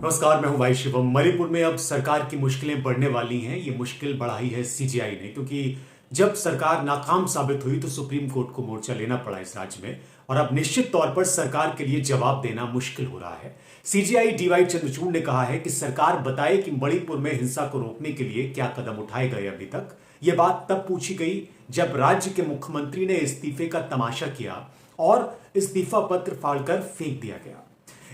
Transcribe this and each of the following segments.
नमस्कार, मैं हूं भाई शिवम। मणिपुर में अब सरकार की मुश्किलें बढ़ने वाली हैं। ये मुश्किल बढ़ाई है सीजेआई ने, क्योंकि जब सरकार नाकाम साबित हुई तो सुप्रीम कोर्ट को मोर्चा लेना पड़ा इस राज्य में, और अब निश्चित तौर पर सरकार के लिए जवाब देना मुश्किल हो रहा है। सीजेआई डीवाई चंद्रचूड़ ने कहा है कि सरकार बताए कि मणिपुर में हिंसा को रोकने के लिए क्या कदम उठाए गए अभी तक। यह बात तब पूछी गई जब राज्य के मुख्यमंत्री ने इस्तीफे का तमाशा किया और इस्तीफा पत्र फाड़कर फेंक दिया गया।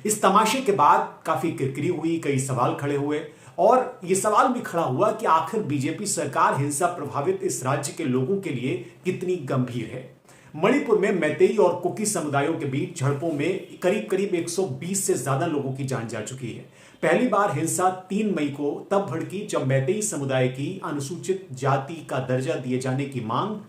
इस तमाशे के बाद काफी किरकिरी हुई, कई सवाल खड़े हुए, और यह सवाल भी खड़ा हुआ कि आखिर बीजेपी सरकार हिंसा प्रभावित इस राज्य के लोगों के लिए कितनी गंभीर है। मणिपुर में मैतेई और कुकी समुदायों के बीच झड़पों में करीब करीब 120 से ज्यादा लोगों की जान जा चुकी है। पहली बार हिंसा 3 मई को तब भड़की जब मैतेई समुदाय की अनुसूचित जाति का दर्जा दिए जाने की मांग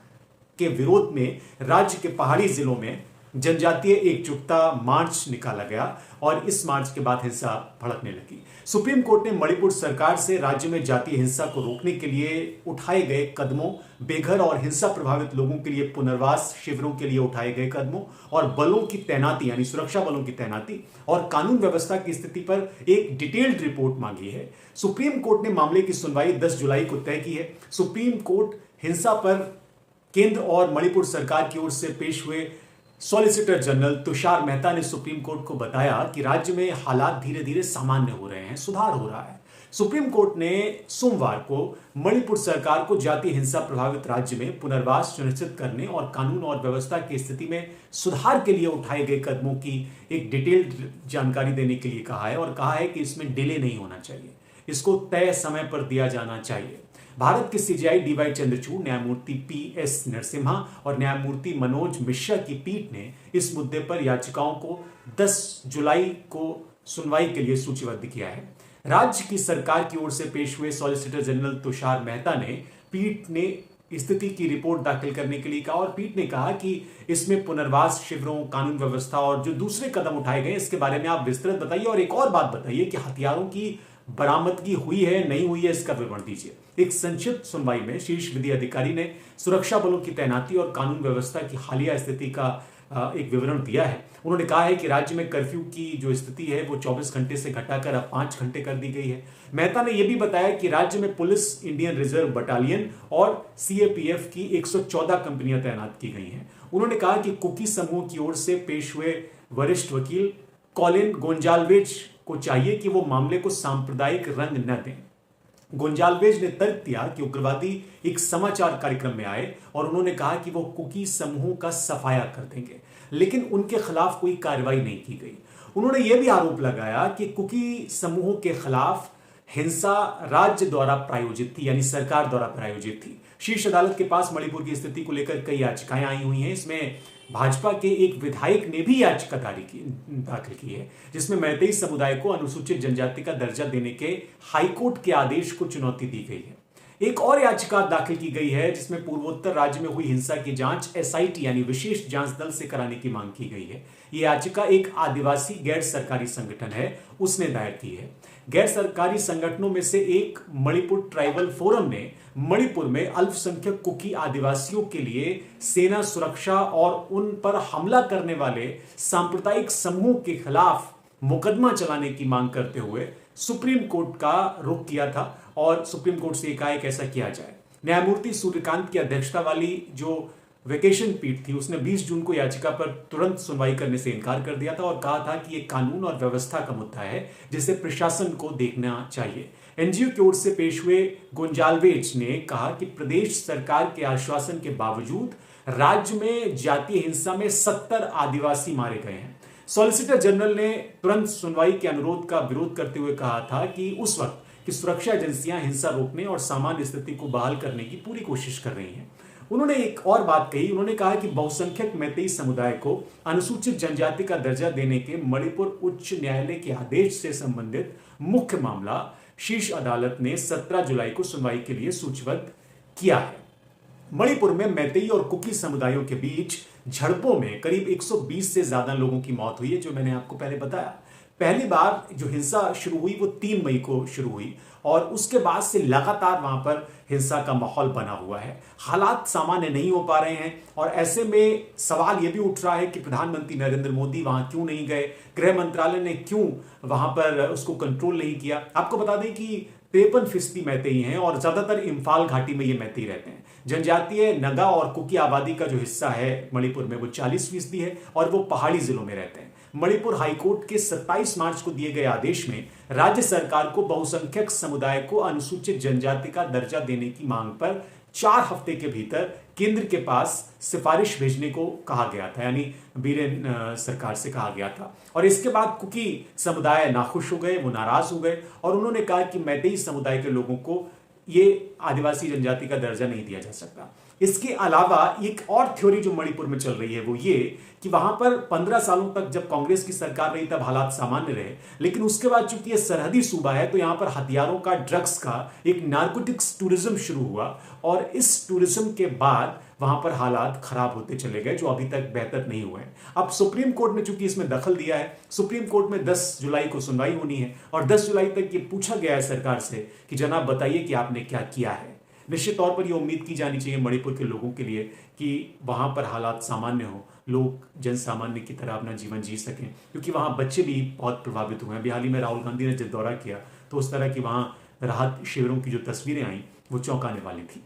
के विरोध में राज्य के पहाड़ी जिलों में जनजातीय एकजुटता मार्च निकाला गया, और इस मार्च के बाद हिंसा भड़कने लगी। सुप्रीम कोर्ट ने मणिपुर सरकार से राज्य में जातीय हिंसा को रोकने के लिए उठाए गए कदमों, बेघर और हिंसा प्रभावित लोगों के लिए पुनर्वास शिविरों के लिए उठाए गए कदमों और बलों की तैनाती यानी सुरक्षा बलों की तैनाती और कानून व्यवस्था की स्थिति पर एक डिटेल्ड रिपोर्ट मांगी है। सुप्रीम कोर्ट ने मामले की सुनवाई 10 जुलाई को तय की है। सुप्रीम कोर्ट हिंसा पर केंद्र और मणिपुर सरकार की ओर से पेश हुए सॉलिसिटर जनरल तुषार मेहता ने सुप्रीम कोर्ट को बताया कि राज्य में हालात धीरे धीरे सामान्य हो रहे हैं, सुधार हो रहा है। सुप्रीम कोर्ट ने सोमवार को मणिपुर सरकार को जातीय हिंसा प्रभावित राज्य में पुनर्वास सुनिश्चित करने और कानून और व्यवस्था की स्थिति में सुधार के लिए उठाए गए कदमों की एक डिटेल्ड जानकारी देने के लिए कहा है, और कहा है कि इसमें डिले नहीं होना चाहिए, इसको तय समय पर दिया जाना चाहिए। भारत के सीजेआई डीवाई चंद्रचूड़, न्यायमूर्ति पीएस नरसिम्हा और न्यायमूर्ति मनोज मिश्रा की पीठ ने इस मुद्दे पर याचिकाओं को 10 जुलाई को सुनवाई के लिए सूचीबद्ध किया है। राज्य की सरकार की ओर से पेश हुए सॉलिसिटर जनरल तुषार मेहता ने पीठ ने स्थिति की रिपोर्ट दाखिल करने के लिए कहा, और पीठ ने कहा कि इसमें पुनर्वास शिविरों, कानून व्यवस्था और जो दूसरे कदम उठाए गए इसके बारे में आप विस्तृत बताइए, और एक और बात बताइए कि हथियारों की बरामदगी हुई है नहीं हुई है, इसका विवरण दीजिए। एक संक्षिप्त सुनवाई में शीर्ष विधि अधिकारी ने सुरक्षा बलों की तैनाती और कानून व्यवस्था की हालिया स्थिति का एक विवरण दिया है। उन्होंने कहा है कि राज्य में कर्फ्यू की जो स्थिति है वो 24 घंटे से घटाकर अब 5 घंटे कर दी गई है। मेहता ने यह भी बताया कि राज्य में पुलिस, इंडियन रिजर्व बटालियन और सीएपीएफ की 114 कंपनियां तैनात की गई हैं। उन्होंने कहा कि कुकी समूह की ओर से पेश हुए वरिष्ठ वकील कॉलिन गोंजाल्वेज को चाहिए कि वो मामले को सांप्रदायिक रंग न दें। गोंजाल्वेज ने तर्क दिया कि उग्रवादी एक समाचार कार्यक्रम में आए और उन्होंने कहा कि वो कुकी समूह का सफाया कर देंगे, लेकिन उनके खिलाफ कोई कार्रवाई नहीं की गई। उन्होंने यह भी आरोप लगाया कि कुकी समूह के खिलाफ हिंसा राज्य द्वारा प्रायोजित थी, यानी सरकार द्वारा प्रायोजित थी। शीर्ष अदालत के पास मणिपुर की स्थिति को लेकर कई याचिकाएं आई हुई हैं। इसमें भाजपा के एक विधायक ने भी याचिका दाखिल की है, जिसमें मैतेई समुदाय को अनुसूचित जनजाति का दर्जा देने के हाईकोर्ट के आदेश को चुनौती दी गई है। एक और याचिका दाखिल की गई है जिसमें पूर्वोत्तर राज्य में हुई हिंसा की जांच एसआईटी यानी विशेष जांच दल से कराने की मांग की गई है। यह याचिका एक आदिवासी गैर सरकारी संगठन है, उसने दायर की है। गैर सरकारी संगठनों में से एक मणिपुर ट्राइबल फोरम ने मणिपुर में अल्पसंख्यक कुकी आदिवासियों के लिए सेना सुरक्षा और उन पर हमला करने वाले सांप्रदायिक समूह के खिलाफ मुकदमा चलाने की मांग करते हुए सुप्रीम कोर्ट का रुख किया था, और सुप्रीम कोर्ट से कहा कि ऐसा किया जाए। न्यायमूर्ति सूर्यकांत की अध्यक्षता वाली जो वेकेशन पीठ थी उसने 20 जून को याचिका पर तुरंत सुनवाई करने से इनकार कर दिया था और कहा था कि यह कानून और व्यवस्था का मुद्दा है जिसे प्रशासन को देखना चाहिए। एनजीओ की ओर से पेश हुए गोंजाल्वेज ने कहा कि प्रदेश सरकार के आश्वासन के बावजूद राज्य में जातीय हिंसा में 70 आदिवासी मारे गए हैं। सॉलिसिटर जनरल ने तुरंत सुनवाई के अनुरोध का विरोध करते हुए कहा था कि उस वक्त की सुरक्षा एजेंसियां हिंसा रोकने और सामान्य स्थिति को बहाल करने की पूरी कोशिश कर रही हैं। उन्होंने एक और बात कही, उन्होंने कहा कि बहुसंख्यक मैतेई समुदाय को अनुसूचित जनजाति का दर्जा देने के मणिपुर उच्च न्यायालय के आदेश से संबंधित मुख्य मामला शीर्ष अदालत ने 17 जुलाई को सुनवाई के लिए सूचीबद्ध किया है। मणिपुर में मैतेई और कुकी समुदायों के बीच झड़पों में करीब 120 से ज्यादा लोगों की मौत हुई है, जो मैंने आपको पहले बताया। पहली बार जो हिंसा शुरू हुई वो 3 मई को शुरू हुई और उसके बाद से लगातार वहां पर हिंसा का माहौल बना हुआ है। हालात सामान्य नहीं हो पा रहे हैं और ऐसे में सवाल यह भी उठ रहा है कि प्रधानमंत्री नरेंद्र मोदी वहां क्यों नहीं गए, गृह मंत्रालय ने क्यों वहां पर उसको कंट्रोल नहीं किया। आपको बता दें कि 53% मैतेई हैं और ज्यादातर इंफाल घाटी में ये मैतेई रहते हैं। जनजातीय नगा और कुकी आबादी का जो हिस्सा है मणिपुर में वो 40% है और वो पहाड़ी जिलों में रहते हैं। मणिपुर हाईकोर्ट के 27 मार्च को दिए गए आदेश में राज्य सरकार को बहुसंख्यक समुदाय को अनुसूचित जनजाति का दर्जा देने की मांग पर 4 हफ्ते के भीतर केंद्र के पास सिफारिश भेजने को कहा गया था, यानी बीरेन सरकार से कहा गया था। और इसके बाद कुकी समुदाय नाखुश हो गए, वो नाराज हो गए और उन्होंने कहा कि मैतेई समुदाय के लोगों को ये आदिवासी जनजाति का दर्जा नहीं दिया जा सकता। इसके अलावा एक और थ्योरी जो मणिपुर में चल रही है वो ये कि वहां पर 15 सालों तक जब कांग्रेस की सरकार रही तब हालात सामान्य रहे, लेकिन उसके बाद चूंकि ये सरहदी सूबा है तो यहां पर हथियारों का, ड्रग्स का एक नार्कोटिक्स टूरिज्म शुरू हुआ और इस टूरिज्म के बाद वहां पर हालात खराब होते चले गए जो अभी तक बेहतर नहीं हुए हैं। अब सुप्रीम कोर्ट ने चूंकि इसमें दखल दिया है, सुप्रीम कोर्ट में 10 जुलाई को सुनवाई होनी है और 10 जुलाई तक ये पूछा गया है सरकार से कि जनाब बताइए कि आपने क्या किया है। निश्चित तौर पर यह उम्मीद की जानी चाहिए मणिपुर के लोगों के लिए कि वहां पर हालात सामान्य हो, लोग जन सामान्य की तरह अपना जीवन जी सकें, क्योंकि वहां बच्चे भी बहुत प्रभावित हुए हैं। अभी हाल ही में राहुल गांधी ने जब दौरा किया तो उस तरह की वहां राहत शिविरों की जो तस्वीरें आई वो चौंकाने वाली थी।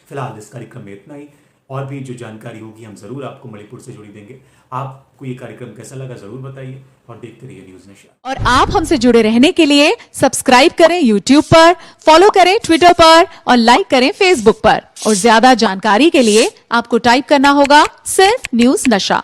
फिलहाल इस कार्यक्रम में इतना ही, और भी जो जानकारी होगी हम जरूर आपको मणिपुर से जोड़ी देंगे। आपको ये कार्यक्रम कैसा लगा जरूर बताइए और देखते रहिए न्यूज़ नशा। और आप हमसे जुड़े रहने के लिए सब्सक्राइब करें YouTube पर, फॉलो करें Twitter पर और लाइक करें Facebook पर। और ज्यादा जानकारी के लिए आपको टाइप करना होगा सिर्फ न्यूज़ नशा।